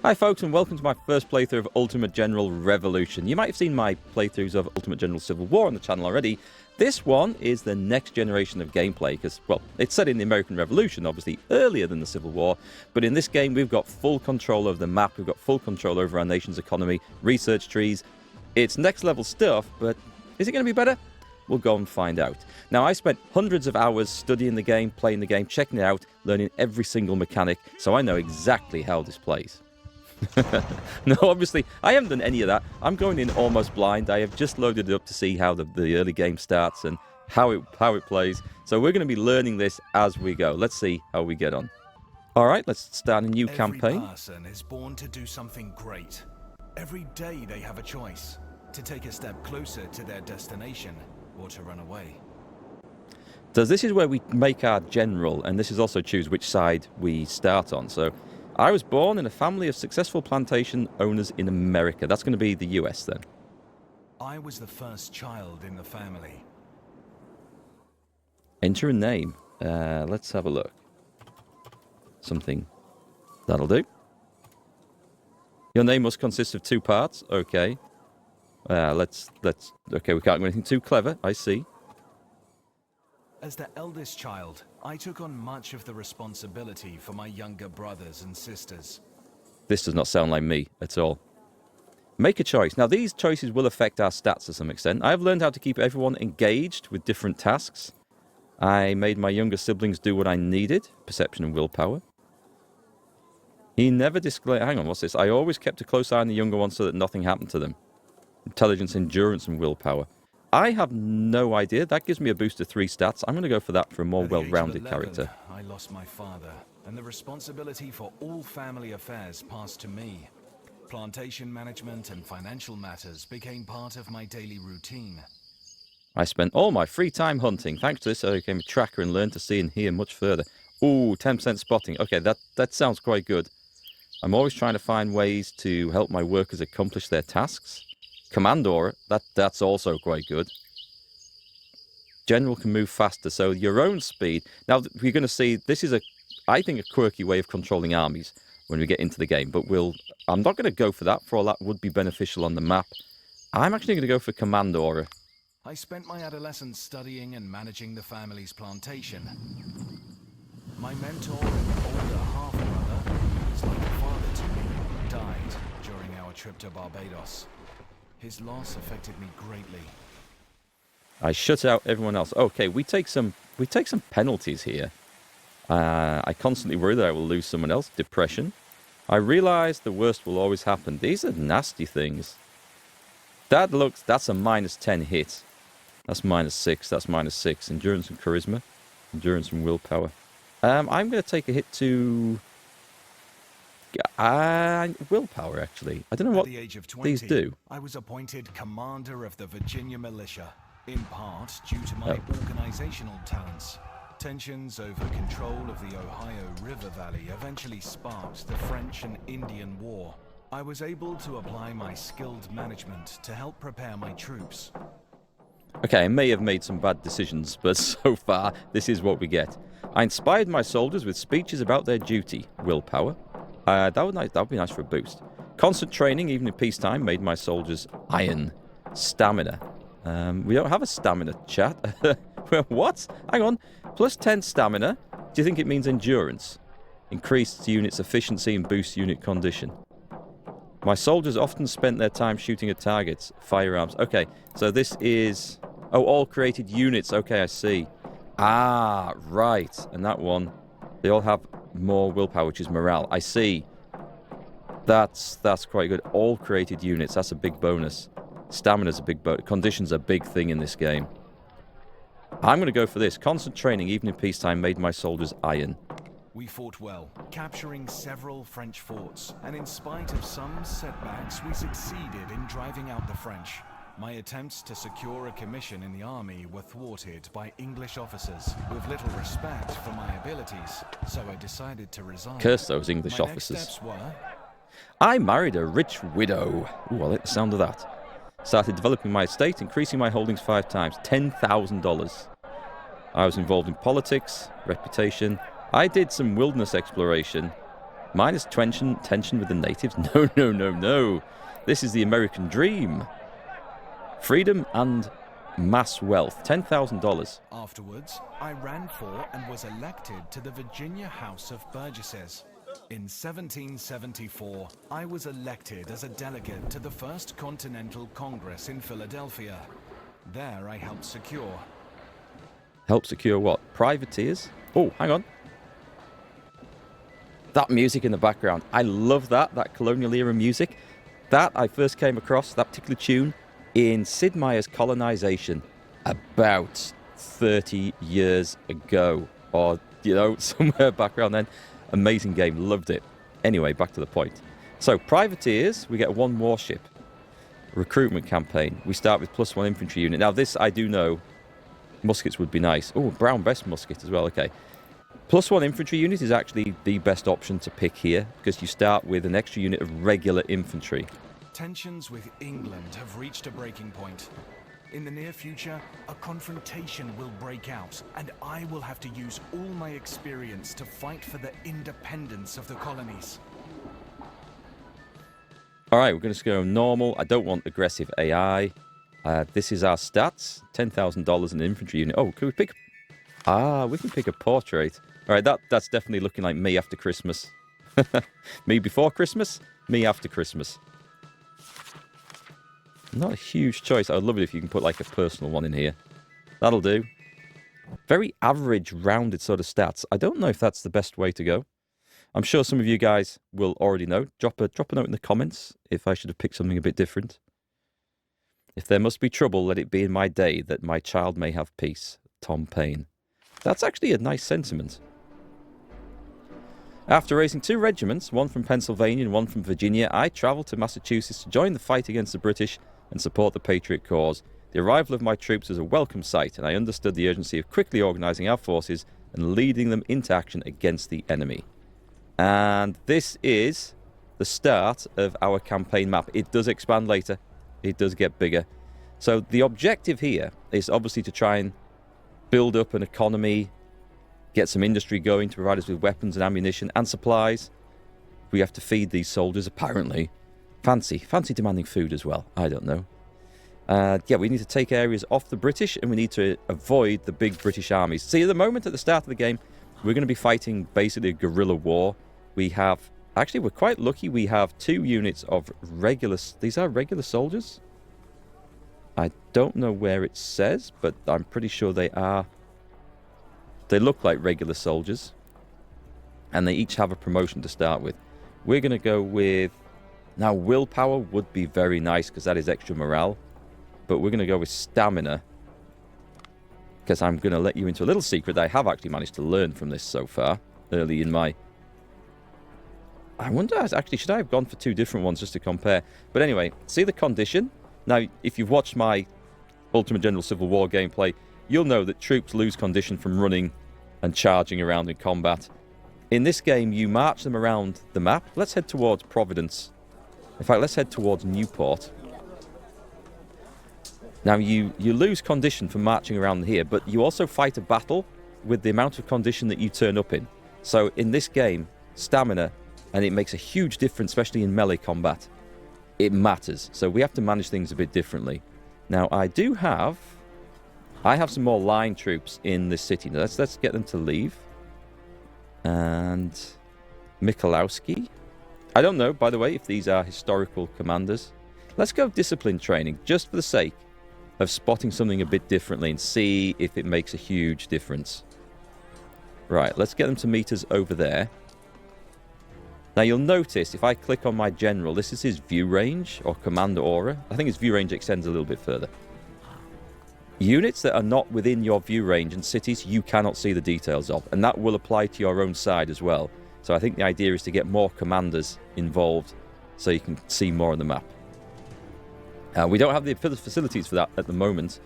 Hi folks, and welcome to my first playthrough of Ultimate General Revolution. You might have seen my playthroughs of Ultimate General Civil War on the channel already. This one is the next generation of gameplay because, well, it's set in the American Revolution, obviously earlier than the Civil War, but in this game we've got full control over the map, we've got full control over our nation's economy, research trees. It's next level stuff, but is it going to be better? We'll go and find out. Now, I spent hundreds of hours studying the game, playing the game, checking it out, learning every single mechanic, so I know exactly how this plays. No, obviously, I haven't done any of that. I'm going in almost blind. I have just loaded it up to see how the early game starts and how it plays. So we're going to be learning this as we go. Let's see how we get on. All right, let's start a new campaign. Every person is born to do something great. Every day they have a choice to take a step closer to their destination or to run away. So this is where we make our general, and this is also choose which side we start on. So I was born in a family of successful plantation owners in America. That's going to be the US then. I was the first child in the family. Enter a name. Let's have a look. Something. That'll do. Your name must consist of 2 parts. Okay. Okay, we can't do anything too clever. I see. As the eldest child, I took on much of the responsibility for my younger brothers and sisters. This does not sound like me at all. Make a choice. Now, these choices will affect our stats to some extent. I have learned how to keep everyone engaged with different tasks. I made my younger siblings do what I needed. Perception and willpower. He never disclaimed... Hang on, what's this? I always kept a close eye on the younger ones so that nothing happened to them. Intelligence, endurance, and willpower. I have no idea. That gives me a boost of 3 stats. I'm going to go for that for a more well-rounded character. I lost my father, and the responsibility for all family affairs passed to me. Plantation management and financial matters became part of my daily routine. I spent all my free time hunting. Thanks to this, I became a tracker and learned to see and hear much further. Ooh, 10% spotting. Okay, that sounds quite good. I'm always trying to find ways to help my workers accomplish their tasks. Command aura, that's also quite good. General can move faster, so your own speed. Now, we're going to see, this is, I think, a quirky way of controlling armies when we get into the game, but I'm not going to go for that, for all that would be beneficial on the map. I'm actually going to go for command aura. I spent my adolescence studying and managing the family's plantation. My mentor and older half-brother, who was like a father to me, died during our trip to Barbados. His loss affected me greatly. I shut out everyone else. Okay, we take some penalties here. I constantly worry that I will lose someone else. Depression. I realize the worst will always happen. These are nasty things. That's a -10 hit. That's -6. That's -6. Endurance and charisma. Endurance and willpower. I'm going to take a hit to... willpower, actually. I don't know what At the age of 20, these do. I was appointed commander of the Virginia militia, in part due to my organizational talents. Tensions over control of the Ohio River Valley eventually sparked the French and Indian War. I was able to apply my skilled management to help prepare my troops. Okay, I may have made some bad decisions, but so far, this is what we get. I inspired my soldiers with speeches about their duty. Willpower. That would be nice for a boost. Constant training, even in peacetime, made my soldiers iron. Stamina. We don't have a stamina, chat. What? Hang on. +10 stamina. Do you think it means endurance? Increased unit's efficiency and boosts unit condition. My soldiers often spent their time shooting at targets. Firearms. Okay, so this is... Oh, all created units. Okay, I see. Ah, right. And that one, they all have more willpower, which is morale. I see. That's quite good. All created units. That's a big bonus. Stamina's a big bonus. Condition's a big thing in this game. I'm going to go for this. Constant training, even in peacetime, made my soldiers iron. We fought well, capturing several French forts, and in spite of some setbacks, we succeeded in driving out the French. My attempts to secure a commission in the army were thwarted by English officers with little respect for my abilities, so I decided to resign. Curse those English officers. Next steps were... I married a rich widow. Ooh, I like the sound of that. Started developing my estate, increasing my holdings 5 times. $10,000. I was involved in politics, reputation. I did some wilderness exploration. Minus tension with the natives. No, no, no, no. This is the American dream. Freedom and mass wealth. $10,000. Afterwards, I ran for and was elected to the Virginia House of Burgesses. In 1774, I was elected as a delegate to the First Continental Congress in Philadelphia. There I helped secure. Help secure what? Privateers? Oh, hang on. That music in the background. I love that colonial era music. That I first came across, that particular tune, in Sid Meier's Colonization about 30 years ago. Or, somewhere back around then. Amazing game, loved it. Anyway, back to the point. So, privateers, we get 1 warship. Recruitment campaign. We start with +1 infantry unit. Now, this, I do know, muskets would be nice. Oh, brown best musket as well, okay. +1 infantry unit is actually the best option to pick here, because you start with an extra unit of regular infantry. Tensions with England have reached a breaking point. In the near future, a confrontation will break out, and I will have to use all my experience to fight for the independence of the colonies. Alright, we're going to go normal. I don't want aggressive AI. This is our stats. $10,000 in an infantry unit. Oh, can we pick... we can pick a portrait. Alright, that's definitely looking like me after Christmas. Me before Christmas, me after Christmas. Not a huge choice. I'd love it if you can put like a personal one in here. That'll do. Very average, rounded sort of stats. I don't know if that's the best way to go. I'm sure some of you guys will already know. Drop a note in the comments if I should have picked something a bit different. If there must be trouble, let it be in my day that my child may have peace. Tom Paine. That's actually a nice sentiment. After raising 2 regiments, one from Pennsylvania and one from Virginia, I travelled to Massachusetts to join the fight against the British and support the Patriot cause. The arrival of my troops was a welcome sight, and I understood the urgency of quickly organising our forces and leading them into action against the enemy. And this is the start of our campaign map. It does expand later. It does get bigger. So the objective here is obviously to try and build up an economy, get some industry going to provide us with weapons and ammunition and supplies. We have to feed these soldiers, apparently. Fancy demanding food as well. I don't know. Yeah, we need to take areas off the British, and we need to avoid the big British armies. See, at the moment, at the start of the game, we're going to be fighting basically a guerrilla war. We have... Actually, we're quite lucky. We have 2 units of regular... These are regular soldiers? I don't know where it says, but I'm pretty sure they are... They look like regular soldiers. And they each have a promotion to start with. We're going to go with... Now, willpower would be very nice, because that is extra morale. But we're going to go with stamina. Because I'm going to let you into a little secret that I have actually managed to learn from this so far. Early in my... I wonder, actually, should I have gone for 2 different ones just to compare? But anyway, see the condition? Now, if you've watched my Ultimate General Civil War gameplay, you'll know that troops lose condition from running and charging around in combat. In this game, you march them around the map. Let's head towards Providence. In fact, let's head towards Newport. Now, you lose condition from marching around here, but you also fight a battle with the amount of condition that you turn up in. So, in this game, stamina, and it makes a huge difference, especially in melee combat. It matters. So, we have to manage things a bit differently. Now, I have some more line troops in this city. Now, let's get them to leave. And Mikulowski. I don't know, by the way, if these are historical commanders. Let's go discipline training, just for the sake of spotting something a bit differently and see if it makes a huge difference. Right, let's get them to meet us over there. Now, you'll notice, if I click on my general, this is his view range, or commander aura. I think his view range extends a little bit further. Units that are not within your view range and cities, you cannot see the details of. And that will apply to your own side as well. So I think the idea is to get more commanders involved so you can see more on the map. We don't have the facilities for that at the moment.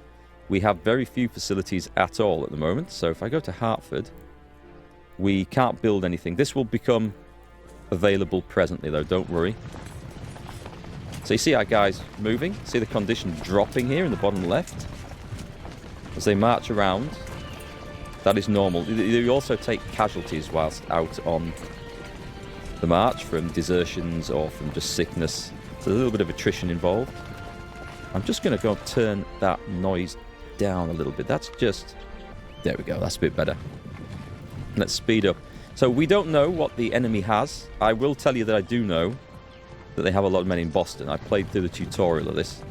We have very few facilities at all at the moment. So if I go to Hartford, we can't build anything. This will become available presently, though. Don't worry. So you see our guys moving. See the condition dropping here in the bottom left. As they march around. That is normal. You also take casualties whilst out on the march from desertions or from just sickness. There's a little bit of attrition involved. I'm just going to go turn that noise down a little bit. That's just... There we go. That's a bit better. Let's speed up. So we don't know what the enemy has. I will tell you that I do know that they have a lot of men in Boston. I played through the tutorial of this.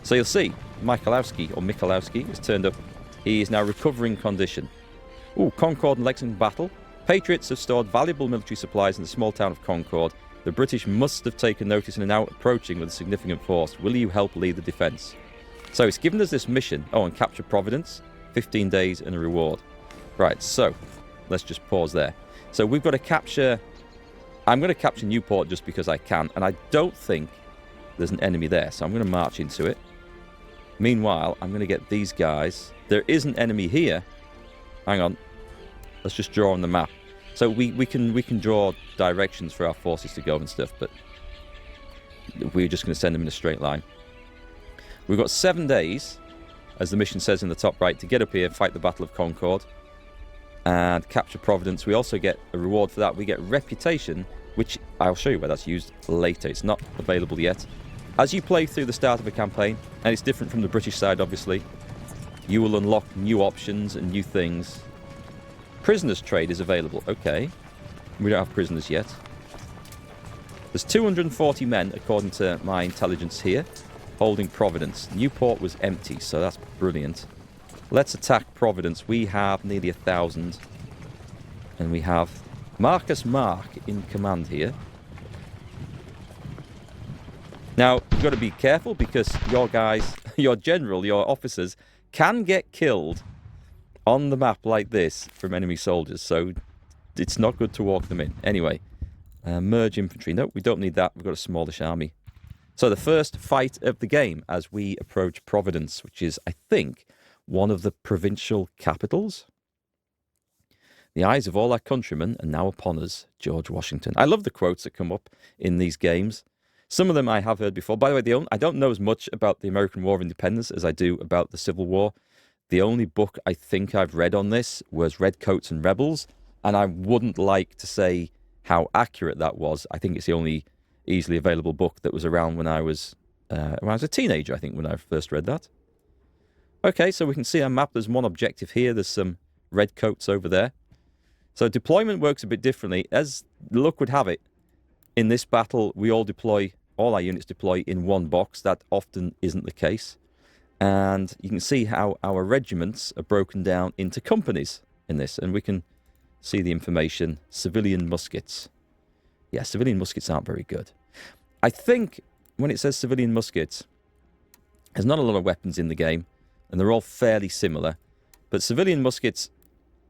So you'll see, Michalowski has turned up. He is now recovering condition. Ooh, Concord and Lexington battle. Patriots have stored valuable military supplies in the small town of Concord. The British must have taken notice and are now approaching with a significant force. Will you help lead the defence? So it's given us this mission. Oh, and capture Providence. 15 days and a reward. Right, so let's just pause there. So we've got to capture... I'm going to capture Newport just because I can. And I don't think there's an enemy there. So I'm going to march into it. Meanwhile, I'm going to get these guys. There is an enemy here. Hang on. Let's just draw on the map. So we can draw directions for our forces to go and stuff, but we're just going to send them in a straight line. We've got 7 days, as the mission says in the top right, to get up here, fight the Battle of Concord, and capture Providence. We also get a reward for that. We get reputation, which I'll show you where that's used later. It's not available yet. As you play through the start of a campaign, and it's different from the British side, obviously, you will unlock new options and new things. Prisoners trade is available. Okay. We don't have prisoners yet. There's 240 men, according to my intelligence here, holding Providence. Newport was empty, so that's brilliant. Let's attack Providence. We have nearly 1,000. And we have Marcus Mark in command here. Now, you've got to be careful because your guys, your general, your officers, can get killed on the map like this from enemy soldiers. So it's not good to walk them in. Anyway, merge infantry. No, we don't need that. We've got a smallish army. So the first fight of the game as we approach Providence, which is, I think, one of the provincial capitals. The eyes of all our countrymen are now upon us, George Washington. I love the quotes that come up in these games. Some of them I have heard before. By the way, I don't know as much about the American War of Independence as I do about the Civil War. The only book I think I've read on this was Redcoats and Rebels, and I wouldn't like to say how accurate that was. I think it's the only easily available book that was around when I was a teenager, I think, when I first read that. Okay, so we can see our map. There's one objective here. There's some redcoats over there. So deployment works a bit differently. As luck would have it, in this battle, we all our units deploy in one box. That often isn't the case. And you can see how our regiments are broken down into companies in this. And we can see the information. Civilian muskets. Yeah, civilian muskets aren't very good. I think when it says civilian muskets, there's not a lot of weapons in the game. And they're all fairly similar. But civilian muskets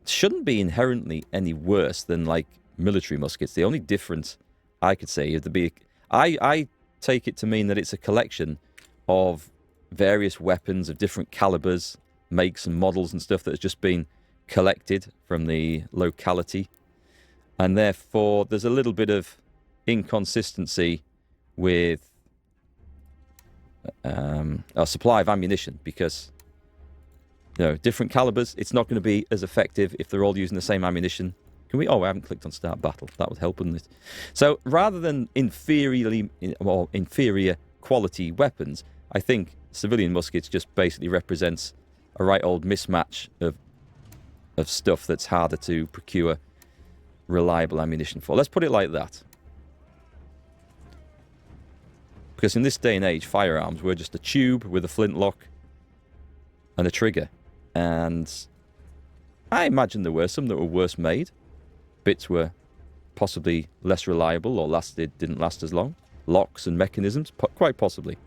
shouldn't be inherently any worse than, like, military muskets. The only difference I could say is I take it to mean that it's a collection of various weapons of different calibers, makes and models and stuff that has just been collected from the locality. And therefore, there's a little bit of inconsistency with a supply of ammunition because, you know, different calibers, it's not going to be as effective if they're all using the same ammunition. Can we? Oh, I haven't clicked on start battle. That would help, wouldn't it? So rather than inferior quality weapons, I think civilian muskets just basically represents a right old mismatch of stuff that's harder to procure reliable ammunition for. Let's put it like that. Because in this day and age, firearms were just a tube with a flintlock and a trigger. And I imagine there were some that were worse made. Bits were possibly less reliable or didn't last as long. Locks and mechanisms, quite possibly.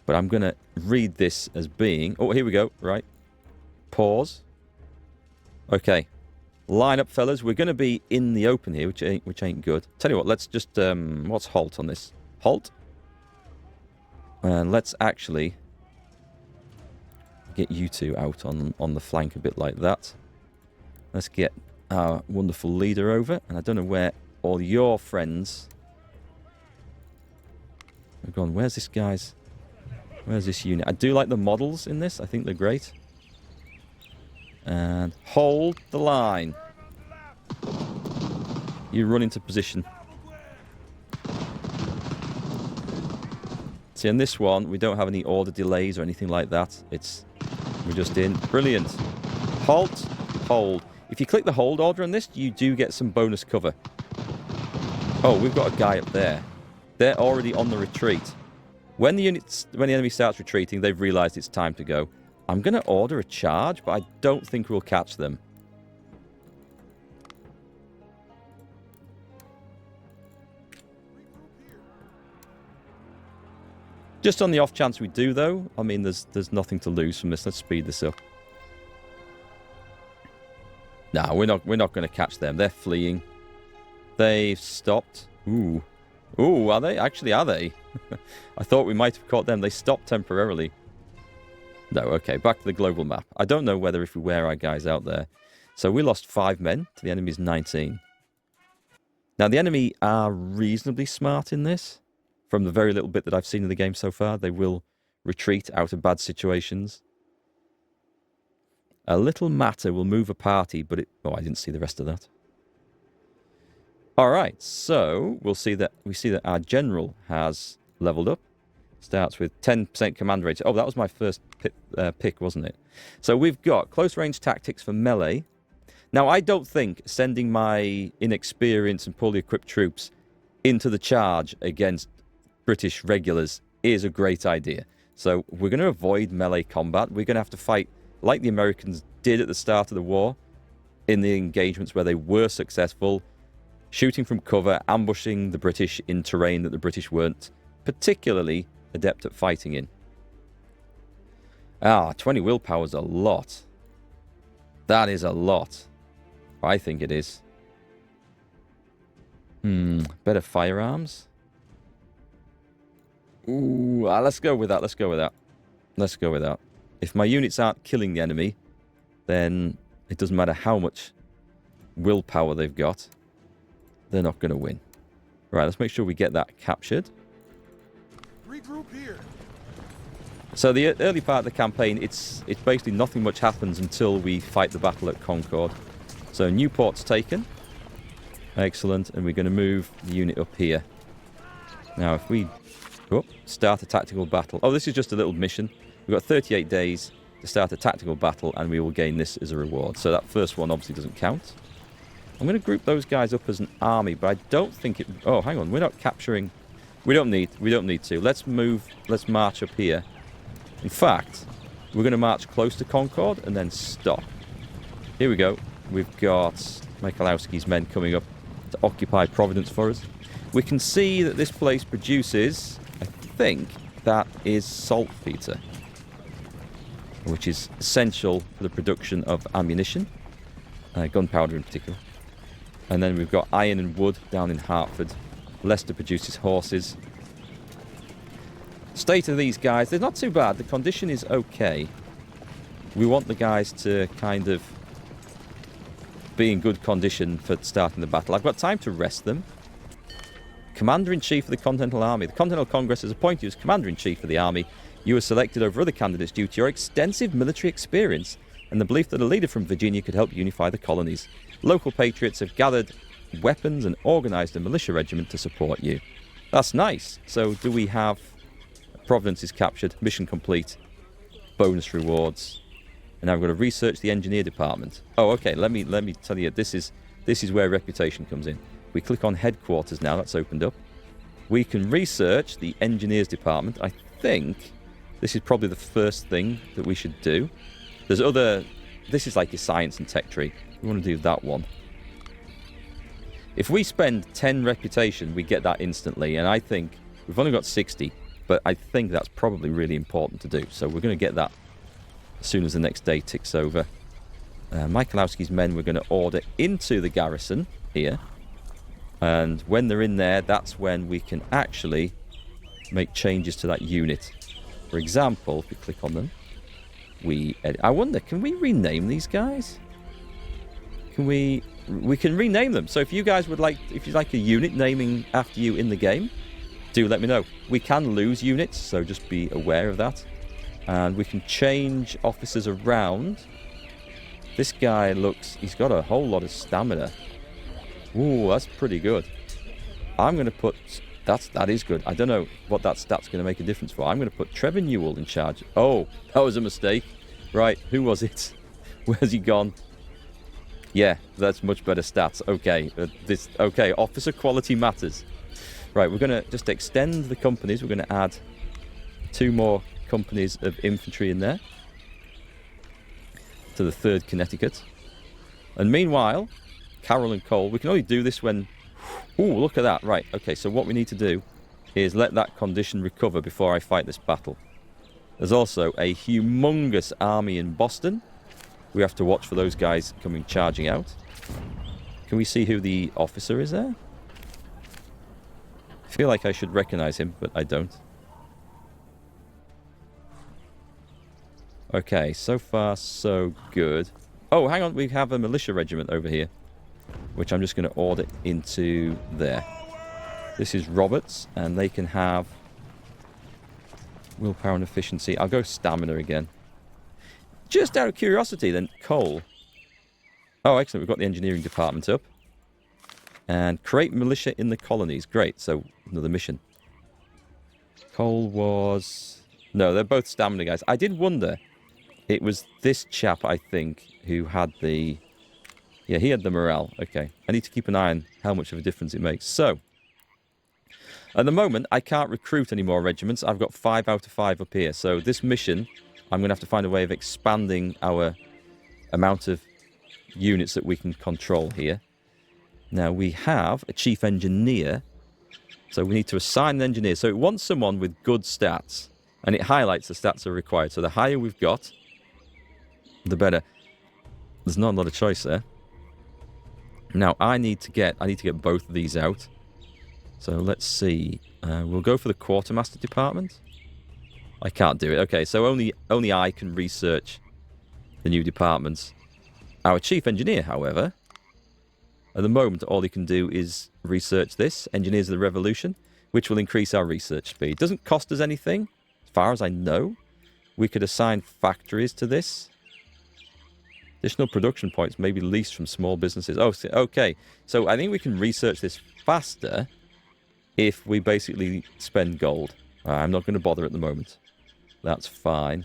But I'm going to read this as being... Oh, here we go. Right. Pause. Okay. Line up, fellas. We're going to be in the open here, which ain't good. Tell you what, let's just... what's halt on this? Halt. And let's actually get you two out on the flank a bit like that. Let's get our wonderful leader over. And I don't know where all your friends have gone. Where's this guy's... Where's this unit? I do like the models in this. I think they're great. And hold the line. You run into position. See, in this one, we don't have any order delays or anything like that. We're just in. Brilliant. Halt. Hold. If you click the hold order on this, you do get some bonus cover. Oh, we've got a guy up there. They're already on the retreat. When the enemy starts retreating, they've realized it's time to go. I'm going to order a charge, but I don't think we'll catch them. Just on the off chance we do, though, I mean, there's nothing to lose from this. Let's speed this up. No, we're not going to catch them. They're fleeing. They've stopped. Ooh. Ooh, are they? Actually, are they? I thought we might have caught them. They stopped temporarily. No, okay. Back to the global map. I don't know whether if we wear our guys out there. So we lost 5 men to the enemy's 19. Now, the enemy are reasonably smart in this. From the very little bit that I've seen in the game so far, they will retreat out of bad situations. A little matter will move a party, but it... Oh, I didn't see the rest of that. All right, so we see that our general has leveled up. Starts with 10% command rate. Oh, that was my first pick, wasn't it? So we've got close range tactics for melee. Now, I don't think sending my inexperienced and poorly equipped troops into the charge against British regulars is a great idea. So we're going to avoid melee combat. We're going to have to fight like the Americans did at the start of the war in the engagements where they were successful, shooting from cover, ambushing the British in terrain that the British weren't particularly adept at fighting in. 20 willpower is a lot. That is a lot. I think it is. Better firearms. Ooh, let's go with that. Let's go with that. Let's go with that. If my units aren't killing the enemy, then it doesn't matter how much willpower they've got. They're not going to win. Right, let's make sure we get that captured. Regroup here. So the early part of the campaign, it's basically nothing much happens until we fight the battle at Concord. So Newport's taken. Excellent. And we're going to move the unit up here. Now, if we start a tactical battle. Oh, this is just a little mission. We've got 38 days to start a tactical battle, and we will gain this as a reward. So that first one obviously doesn't count. I'm going to group those guys up as an army, but I don't think it... Oh, hang on. We're not capturing... We don't need to. Let's march up here. In fact, we're going to march close to Concord and then stop. Here we go. We've got Michalowski's men coming up to occupy Providence for us. We can see that this place produces... I think that is saltpeter, which is essential for the production of ammunition, gunpowder in particular. And then we've got iron and wood down in Hartford. Leicester produces horses. State of these guys, they're not too bad. The condition is okay. We want the guys to kind of be in good condition for starting the battle. I've got time to rest them. Commander-in-Chief of the Continental Army. The Continental Congress has appointed you as Commander-in-Chief of the Army. You were selected over other candidates due to your extensive military experience and the belief that a leader from Virginia could help unify the colonies. Local patriots have gathered weapons and organised a militia regiment to support you. That's nice. So do we have... Providence is captured. Mission complete. Bonus rewards. And now we've got to research the engineer department. Oh, okay. Let me tell you, this is where reputation comes in. We click on headquarters now. That's opened up. We can research the engineers department. I think this is probably the first thing that we should do. There's other... This is like your science and tech tree. We want to do that one. If we spend 10 reputation, we get that instantly. And I think we've only got 60. But I think that's probably really important to do. So we're going to get that as soon as the next day ticks over. Michalowski's men we're going to order into the garrison here. And when they're in there, that's when we can actually make changes to that unit. For example, if we click on them, we edit. I wonder, can we rename these guys? We can rename them. So if you guys would like, if you'd like a unit naming after you in the game, do let me know. We can lose units, so just be aware of that. And we can change officers around. This guy looks... He's got a whole lot of stamina. Ooh, that's pretty good. I'm going to put... That is good. I don't know what that stat's going to make a difference for. I'm going to put Trevor Newell in charge. Oh, that was a mistake. Right, who was it? Where's he gone? Yeah, that's much better stats. Okay, okay, officer quality matters. Right, we're going to just extend the companies. We're going to add 2 more companies of infantry in there to the 3rd Connecticut. And meanwhile, Carroll and Cole, we can only do this when... Ooh, look at that. Right, okay, so what we need to do is let that condition recover before I fight this battle. There's also a humongous army in Boston. We have to watch for those guys coming charging out. Can we see who the officer is there? I feel like I should recognize him, but I don't. Okay, so far so good. Oh, hang on, we have a militia regiment over here, which I'm just going to order into there. This is Roberts, and they can have willpower and efficiency. I'll go stamina again. Just out of curiosity, then, Cole. Oh, excellent, we've got the engineering department up. And create militia in the colonies. Great, so another mission. Cole was... No, they're both stamina guys. I did wonder. It was this chap, I think, who had the... Yeah, he had the morale. Okay. I need to keep an eye on how much of a difference it makes. So, at the moment, I can't recruit any more regiments. I've got 5 out of 5 up here. So this mission, I'm going to have to find a way of expanding our amount of units that we can control here. Now, we have a chief engineer. So we need to assign an engineer. So it wants someone with good stats. And it highlights the stats that are required. So the higher we've got, the better. There's not a lot of choice there. Now, I need to get both of these out. So let's see. We'll go for the quartermaster department. I can't do it. Okay, so only I can research the new departments. Our chief engineer, however, at the moment, all he can do is research this, Engineers of the Revolution, which will increase our research speed. Doesn't cost us anything, as far as I know. We could assign factories to this. Additional production points may be leased from small businesses. Oh, okay. So I think we can research this faster if we basically spend gold. I'm not going to bother at the moment. That's fine.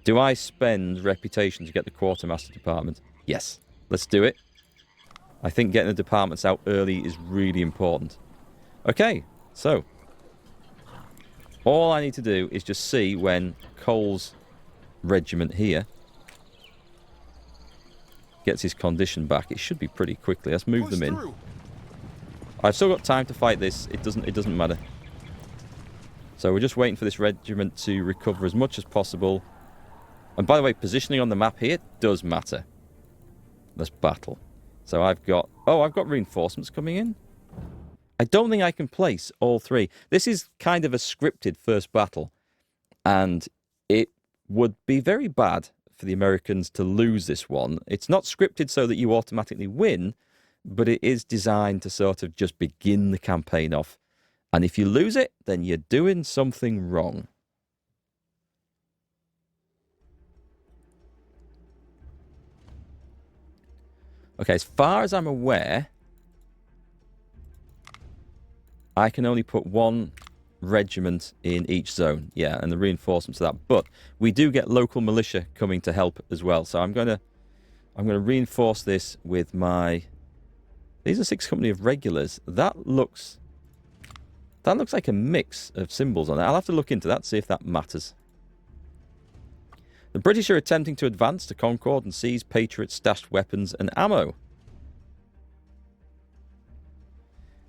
Do I spend reputation to get the quartermaster department? Yes. Let's do it. I think getting the departments out early is really important. Okay, so all I need to do is just see when Cole's regiment here gets his condition back. It should be pretty quickly. Let's move them in. I've still got time to fight this. It doesn't matter. So we're just waiting for this regiment to recover as much as possible. And by the way, positioning on the map here does matter. Let's battle. So I've got reinforcements coming in. I don't think I can place all 3. This is kind of a scripted first battle. And it would be very bad for the Americans to lose this one. It's not scripted so that you automatically win, but it is designed to sort of just begin the campaign off. And if you lose it, then you're doing something wrong. Okay, as far as I'm aware, I can only put 1 regiment in each zone. Yeah, and the reinforcements of that. But we do get local militia coming to help as well. So I'm gonna reinforce this with my... These are 6 company of regulars. That looks like a mix of symbols on it. I'll have to look into that, see if that matters. The British are attempting to advance to Concord and seize Patriots' stashed weapons and ammo.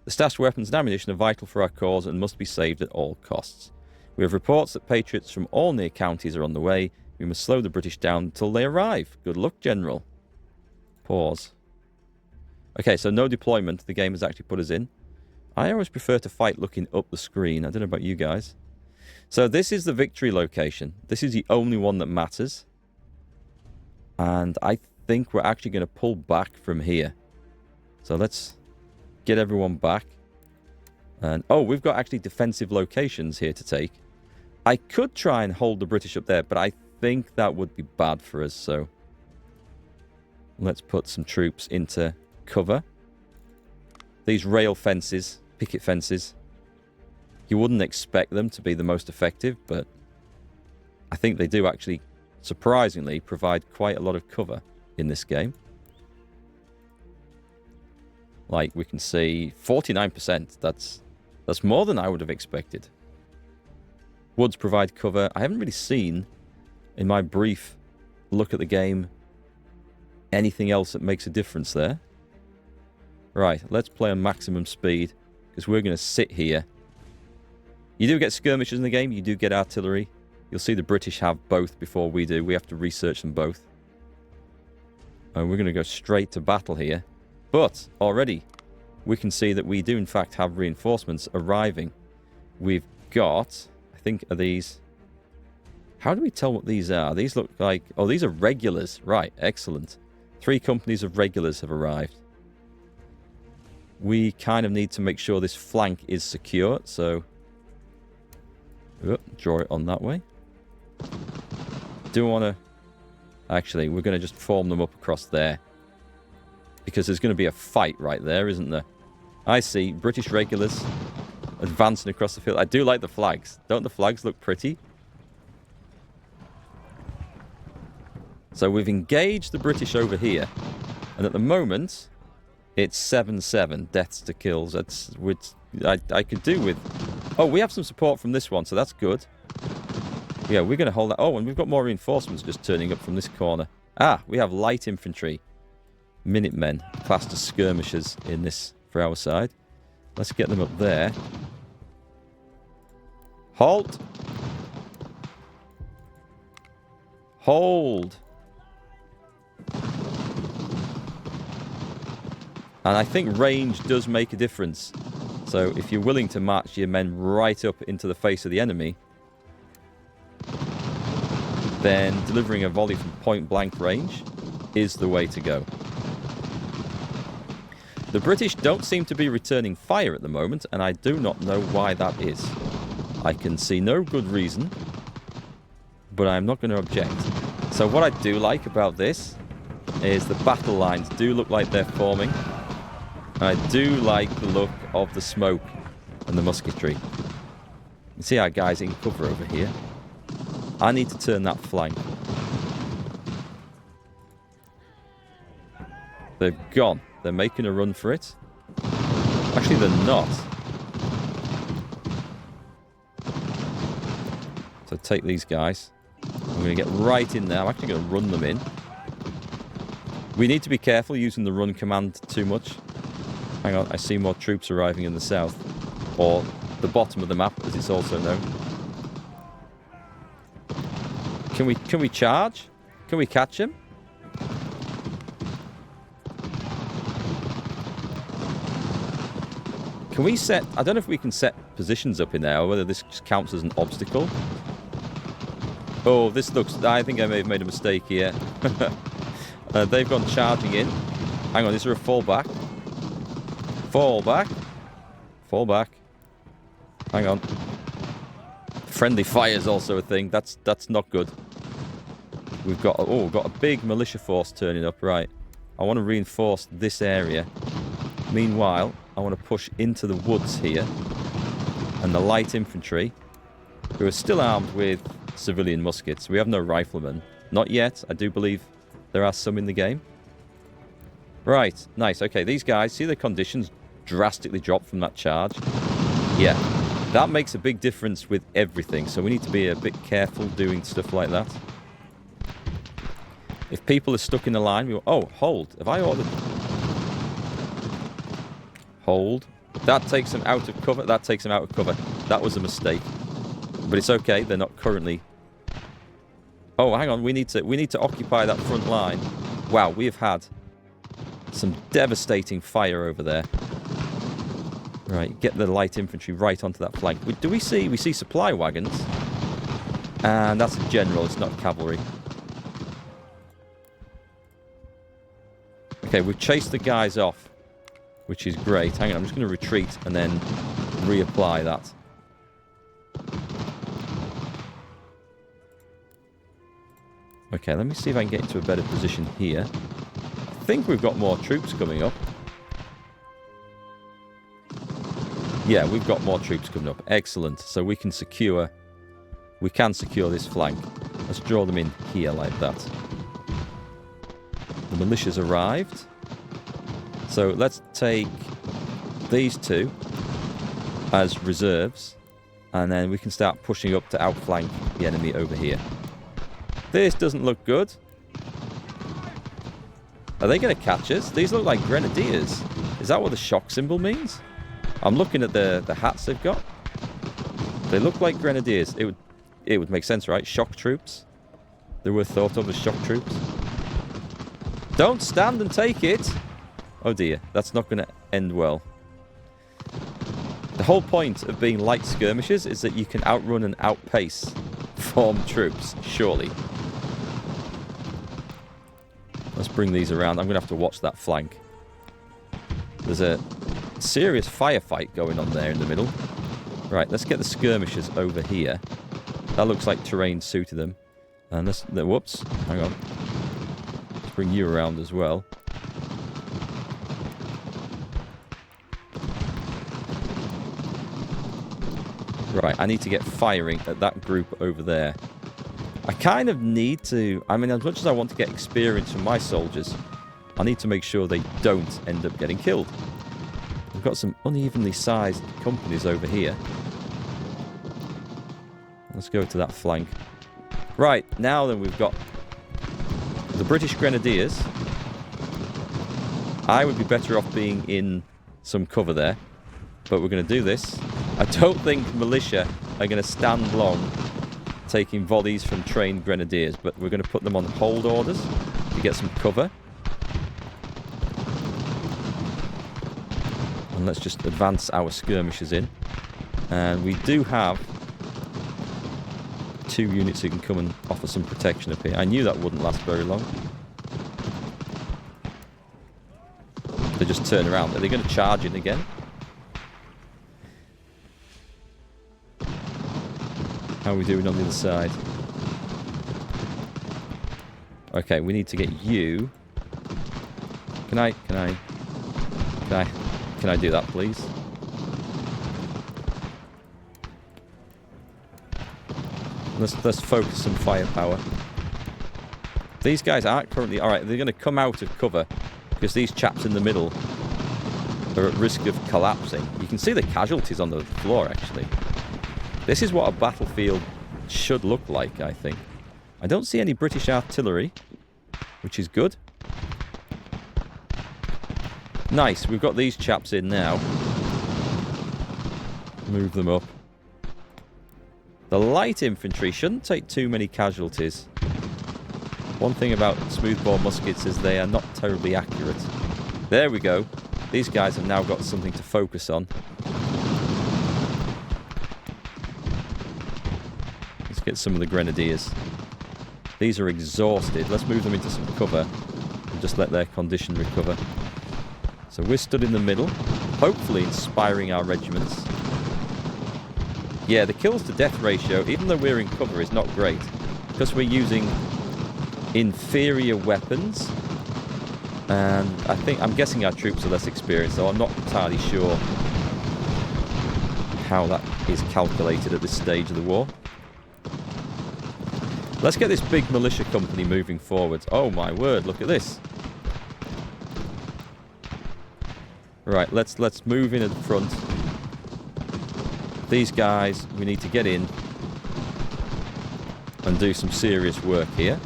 The stashed weapons and ammunition are vital for our cause and must be saved at all costs. We have reports that Patriots from all near counties are on the way. We must slow the British down until they arrive. Good luck, General. Pause. Okay, so no deployment. The game has actually put us in. I always prefer to fight looking up the screen. I don't know about you guys. So this is the victory location. This is the only one that matters. And I think we're actually going to pull back from here. So let's get everyone back. And oh, we've got actually defensive locations here to take. I could try and hold the British up there, but I think that would be bad for us. So let's put some troops into cover. these rail fences, picket fences, you wouldn't expect them to be the most effective, but I think they do actually, surprisingly, provide quite a lot of cover in this game. Like we can see 49%. That's more than I would have expected. Woods provide cover. I haven't really seen, in my brief look at the game, anything else that makes a difference there. Right, let's play on maximum speed, because we're going to sit here. You do get skirmishers in the game. You do get artillery. You'll see the British have both before we do. We have to research them both. And we're going to go straight to battle here. But already we can see that we do in fact have reinforcements arriving. We've got, I think, are these... How do we tell what these are? These look like... Oh, these are regulars. Right, excellent. 3 companies of regulars have arrived. We kind of need to make sure this flank is secure, so... draw it on that way. Do want to... Actually, we're going to just form them up across there. Because there's going to be a fight right there, isn't there? I see British regulars advancing across the field. I do like the flags. Don't the flags look pretty? So we've engaged the British over here. And at the moment, it's 7-7 deaths to kills. That's which I could do with... Oh, we have some support from this one, so that's good. Yeah, we're going to hold that. Oh, and we've got more reinforcements just turning up from this corner. Ah, we have light infantry. Minutemen, classed as skirmishers in this for our side. Let's get them up there. Halt! Hold! And I think range does make a difference. So if you're willing to march your men right up into the face of the enemy, then delivering a volley from point-blank range is the way to go. The British don't seem to be returning fire at the moment, and I do not know why that is. I can see no good reason, but I'm not going to object. So what I do like about this is the battle lines do look like they're forming. I do like the look of the smoke and the musketry. You see our guys in cover over here. I need to turn that flank. They've gone. They're making a run for it. Actually, they're not. So take these guys. I'm going to get right in there. I'm actually going to run them in. We need to be careful using the run command too much. Hang on, I see more troops arriving in the south. Or the bottom of the map, as it's also known. Can we charge? Can we catch him? Can we set... I don't know if we can set positions up in there, or whether this just counts as an obstacle. Oh, this looks... I think I may have made a mistake here. They've gone charging in. Hang on, is there a fallback? Fall back. Fall back. Hang on. Friendly fire is also a thing. That's not good. We've got... Oh, we've got a big militia force turning up. Right. I want to reinforce this area. Meanwhile, I want to push into the woods here. And the light infantry, who are still armed with civilian muskets. We have no riflemen. Not yet. I do believe there are some in the game. Right. Nice. Okay, these guys, see the conditions drastically drop from that charge? Yeah. That makes a big difference with everything. So we need to be a bit careful doing stuff like that. If people are stuck in the line, we go, oh, hold. Have I ordered... Hold. That takes them out of cover. That takes them out of cover. That was a mistake. But it's okay. They're not currently... Oh, hang on. We need to occupy that front line. Wow, we have had some devastating fire over there. Right, get the light infantry right onto that flank. Do we see... We see supply wagons. And that's a general. It's not cavalry. Okay, we've chased the guys off, which is great. Hang on, I'm just going to retreat and then reapply that. Okay, let me see if I can get into a better position here. I think we've got more troops coming up. Yeah, we've got more troops coming up. Excellent. So we can secure this flank. Let's draw them in here like that. The militia's arrived. So let's take these two as reserves, and then we can start pushing up to outflank the enemy over here. This doesn't look good. Are they going to catch us? These look like grenadiers. Is that what the shock symbol means? I'm looking at the hats they've got. They look like grenadiers. It would make sense, right? Shock troops. They were thought of as shock troops. Don't stand and take it. Oh dear, that's not going to end well. The whole point of being light skirmishers is that you can outrun and outpace formed troops, surely. Let's bring these around. I'm going to have to watch that flank. There's a serious firefight going on there in the middle. Right, let's get the skirmishers over here. That looks like terrain suited them. And let's... Whoops, hang on. Let's bring you around as well. Right, I need to get firing at that group over there. I kind of need to... I mean, as much as I want to get experience from my soldiers, I need to make sure they don't end up getting killed. We've got some unevenly sized companies over here. Let's go to that flank. Right, now then we've got the British Grenadiers. I would be better off being in some cover there, but we're going to do this. I don't think militia are going to stand long taking volleys from trained grenadiers, but we're going to put them on hold orders to get some cover. And let's just advance our skirmishers in. And we do have 2 units who can come and offer some protection up here. I knew that wouldn't last very long. They just turn around. Are they going to charge in again? How are we doing on the other side? Okay, we need to get you. Can I do that, please? Let's focus some firepower. These guys aren't currently... Alright, they're going to come out of cover because these chaps in the middle are at risk of collapsing. You can see the casualties on the floor, actually. This is what a battlefield should look like, I think. I don't see any British artillery, which is good. Nice, we've got these chaps in now. Move them up. The light infantry shouldn't take too many casualties. One thing about smoothbore muskets is they are not terribly accurate. There we go. These guys have now got something to focus on. Let's get some of the grenadiers. These are exhausted. Let's move them into some cover and just let their condition recover. So we're stood in the middle, hopefully inspiring our regiments. Yeah, the kills to death ratio, even though we're in cover, is not great. Because we're using inferior weapons. And I'm guessing our troops are less experienced, so I'm not entirely sure how that is calculated at this stage of the war. Let's get this big militia company moving forward. Oh my word, look at this. Right, let's move in at the front. These guys, we need to get in and do some serious work here.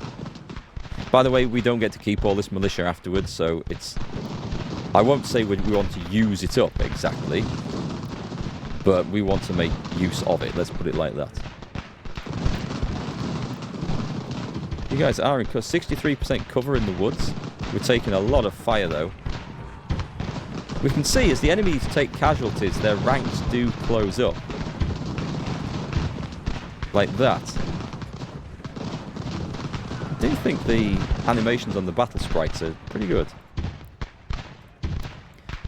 By the way, we don't get to keep all this militia afterwards, so it's... I won't say we want to use it up exactly, but we want to make use of it. Let's put it like that. You guys are in 63% cover in the woods. We're taking a lot of fire, though. We can see as the enemies take casualties, their ranks do close up. Like that. I do think the animations on the battle sprites are pretty good.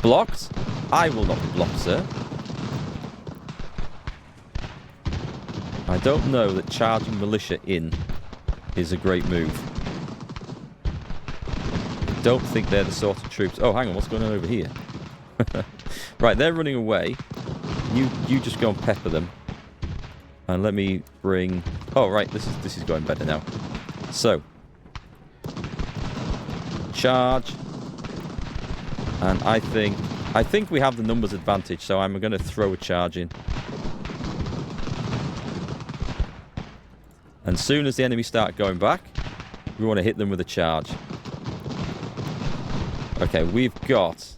Blocked? I will not be blocked, sir. I don't know that charging militia in is a great move. I don't think they're the sort of troops... Oh, hang on, what's going on over here? Right, they're running away. you just go and pepper them. And let me bring... Oh, right, this is going better now. So. Charge. And I think we have the numbers advantage, so I'm going to throw a charge in. And soon as the enemy start going back, we want to hit them with a charge. Okay, we've got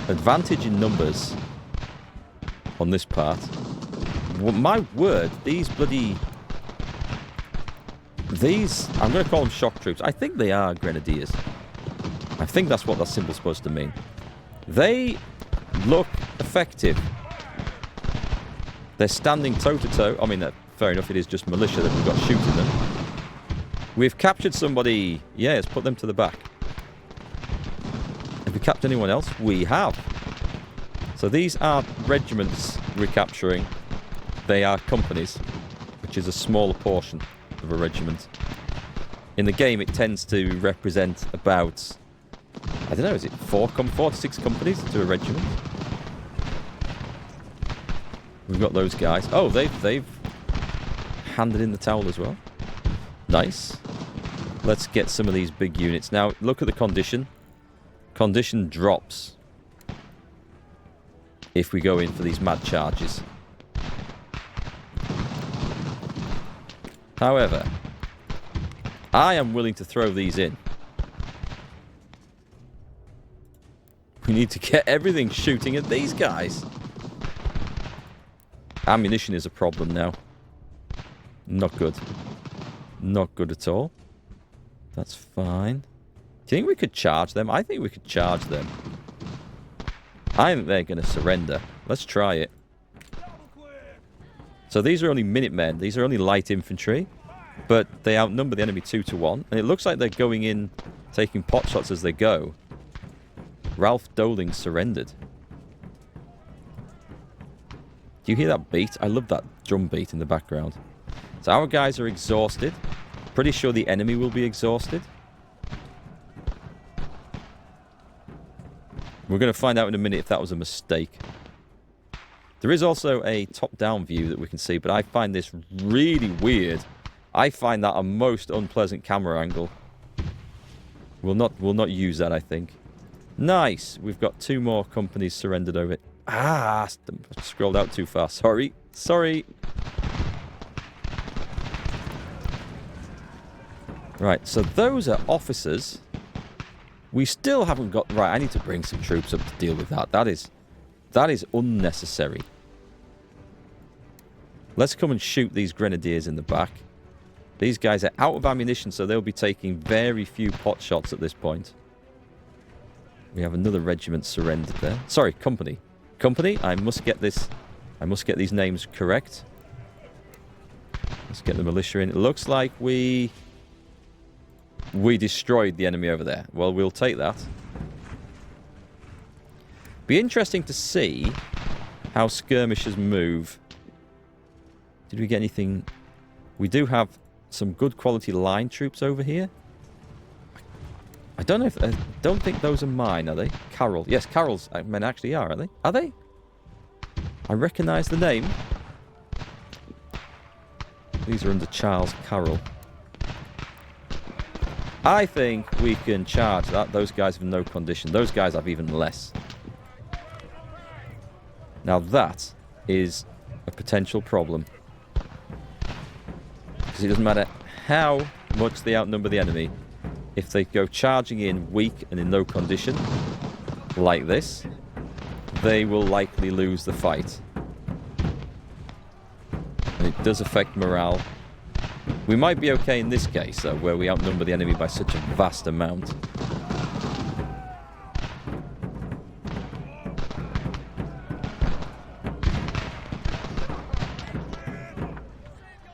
advantage in numbers on this part. My word, these bloody... These, I'm going to call them shock troops. I think they are grenadiers. I think that's what that symbol's supposed to mean. They look effective. They're standing toe-to-toe. I mean, fair enough, it is just militia that we've got shooting them. We've captured somebody. Yeah, let's put them to the back. Have we captured anyone else? We have. So these aren't regiments we're capturing. They are companies, which is a smaller portion of a regiment. In the game, it tends to represent about, I don't know, is it 4 to 6 companies to a regiment? We've got those guys. Oh, they've handed in the towel as well. Nice. Let's get some of these big units. Now, look at the condition. Condition drops if we go in for these mad charges. However, I am willing to throw these in. We need to get everything shooting at these guys. Ammunition is a problem now. Not good. Not good at all. That's fine. Do you think we could charge them? I think we could charge them. I think they're going to surrender. Let's try it. So these are only Minutemen. These are only light infantry. But they outnumber the enemy 2 to 1. And it looks like they're going in, taking pot shots as they go. Ralph Doling surrendered. Do you hear that beat? I love that drum beat in the background. So our guys are exhausted. Pretty sure the enemy will be exhausted. We're going to find out in a minute if that was a mistake. There is also a top-down view that we can see, but I find this really weird. I find that a most unpleasant camera angle. We'll not use that, I think. Nice. We've got 2 more companies surrendered over it. Ah, scrolled out too far. Sorry. Sorry. Right, so those are officers. We still haven't got... Right, I need to bring some troops up to deal with that. That is unnecessary. Let's come and shoot these grenadiers in the back. These guys are out of ammunition, so they'll be taking very few pot shots at this point. We have another regiment surrendered there. Sorry, company. Company, I must get this... I must get these names correct. Let's get the militia in. It looks like we destroyed the enemy over there. Well, we'll take that. Be interesting to see how skirmishers move. Did we get anything? We do have some good quality line troops over here. I don't know if... I don't think those are mine, are they? Carroll. Yes, Carroll's men actually are they? Are they? I recognise the name. These are under Charles Carroll. I think we can charge that. Those guys have no condition. Those guys have even less. Now that is a potential problem. Because it doesn't matter how much they outnumber the enemy. If they go charging in weak and in no condition, like this, they will likely lose the fight. And it does affect morale. We might be okay in this case, though, where we outnumber the enemy by such a vast amount.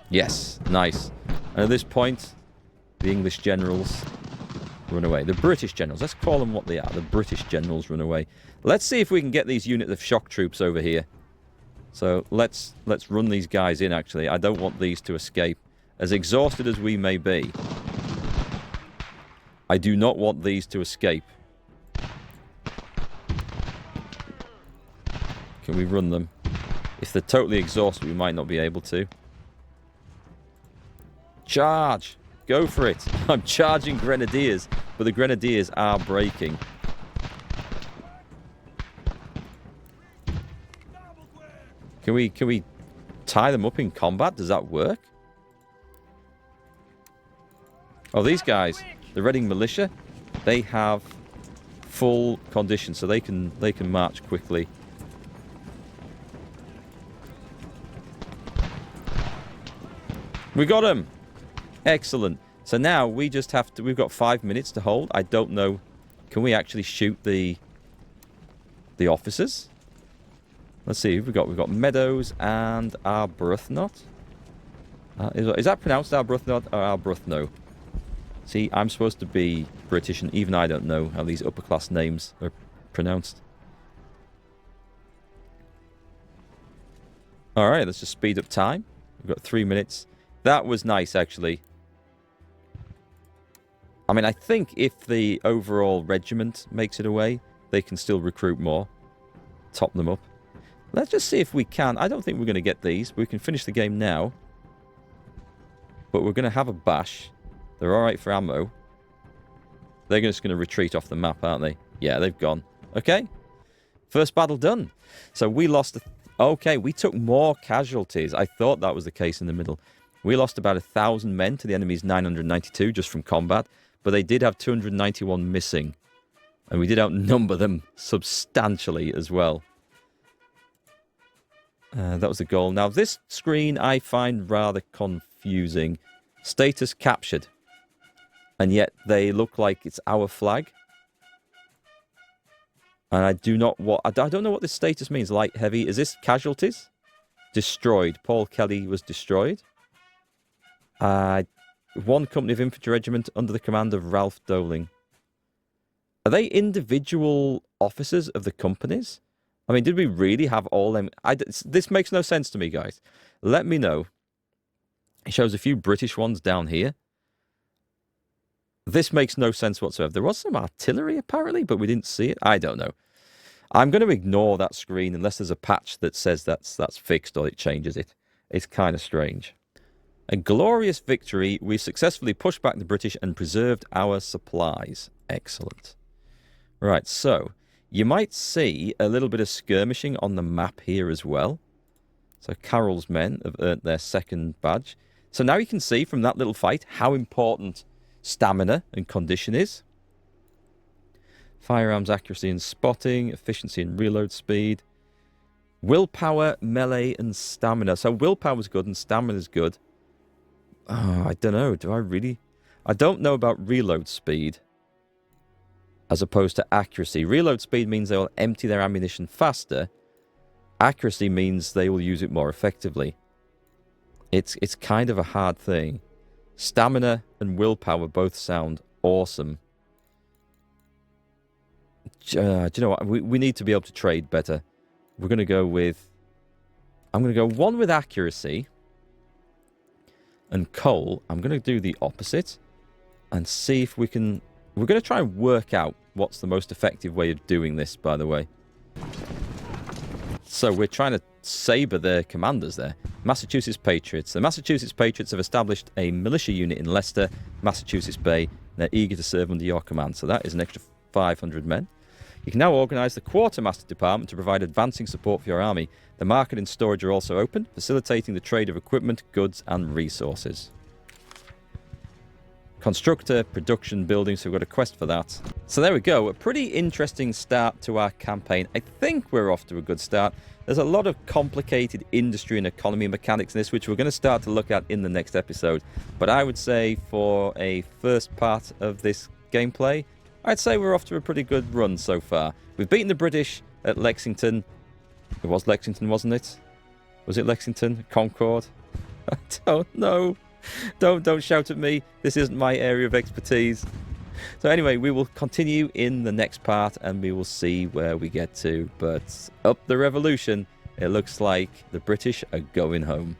Yes, nice. And at this point, the English generals run away. The British generals, let's call them what they are. The British generals run away. Let's see if we can get these units of shock troops over here. So let's run these guys in, actually. I don't want these to escape. As exhausted as we may be, I do not want these to escape. Can we run them? If they're totally exhausted, we might not be able to. Charge! Go for it! I'm charging grenadiers, but the grenadiers are breaking. Can we tie them up in combat? Does that work? Oh, these guys, the Reading Militia, they have full condition, so they can march quickly. We got him! Excellent. So now we just have to... We've got 5 minutes to hold. I don't know... Can we actually shoot the officers? Let's see. We've got Meadows and Arbuthnot. Is that pronounced Arbuthnot or Arbuthnot? See, I'm supposed to be British, and even I don't know how these upper-class names are pronounced. Alright, let's just speed up time. We've got 3 minutes. That was nice, actually. I mean, I think if the overall regiment makes it away, they can still recruit more. Top them up. Let's just see if we can. I don't think we're going to get these. We can finish the game now. But we're going to have a bash. They're alright for ammo. They're just going to retreat off the map, aren't they? Yeah, they've gone. Okay. First battle done. So we lost... Okay, we took more casualties. I thought that was the case in the middle. We lost about 1,000 men to the enemy's 992 just from combat. But they did have 291 missing. And we did outnumber them substantially as well. That was the goal. Now, this screen I find rather confusing. Status captured. And yet they look like it's our flag. And I do not... I don't know what this status means. Light, heavy. Is this casualties? Destroyed. Paul Kelly was destroyed. One company of infantry regiment under the command of Ralph Doling. Are they individual officers of the companies? I mean, did we really have all them? This makes no sense to me, guys. Let me know. It shows a few British ones down here. This makes no sense whatsoever. There was some artillery, apparently, but we didn't see it. I don't know. I'm going to ignore that screen unless there's a patch that says that's fixed or it changes it. It's kind of strange. A glorious victory. We successfully pushed back the British and preserved our supplies. Excellent. Right, so you might see a little bit of skirmishing on the map here as well. So Carroll's men have earned their second badge. So now you can see from that little fight how important stamina and condition is. Firearms accuracy and spotting, efficiency and reload speed. Willpower, melee, and stamina. So willpower's good and stamina's good. Oh, I don't know. Do I really... I don't know about reload speed as opposed to accuracy. Reload speed means they will empty their ammunition faster. Accuracy means they will use it more effectively. It's kind of a hard thing. Stamina and willpower both sound awesome. Do you know what? We need to be able to trade better. We're going to go with... I'm going to go one with accuracy. And Cole, I'm going to do the opposite. And see if we can... We're going to try and work out what's the most effective way of doing this, by the way. So we're trying to saber their commanders there. Massachusetts Patriots. The Massachusetts Patriots have established a militia unit in Leicester, Massachusetts Bay. They're eager to serve under your command. So that is an extra 500 men. You can now organise the Quartermaster Department to provide advancing support for your army. The market and storage are also open, facilitating the trade of equipment, goods and resources. Constructor, production, building, so we've got a quest for that. So there we go, a pretty interesting start to our campaign. I think we're off to a good start. There's a lot of complicated industry and economy mechanics in this, which we're going to start to look at in the next episode. But I would say for a first part of this gameplay, I'd say we're off to a pretty good run so far. We've beaten the British at Lexington. It was Lexington, wasn't it? Was it Lexington? Concord? I don't know. Don't shout at me. This isn't my area of expertise. So anyway, we will continue in the next part and we will see where we get to. But up the revolution, it looks like the British are going home.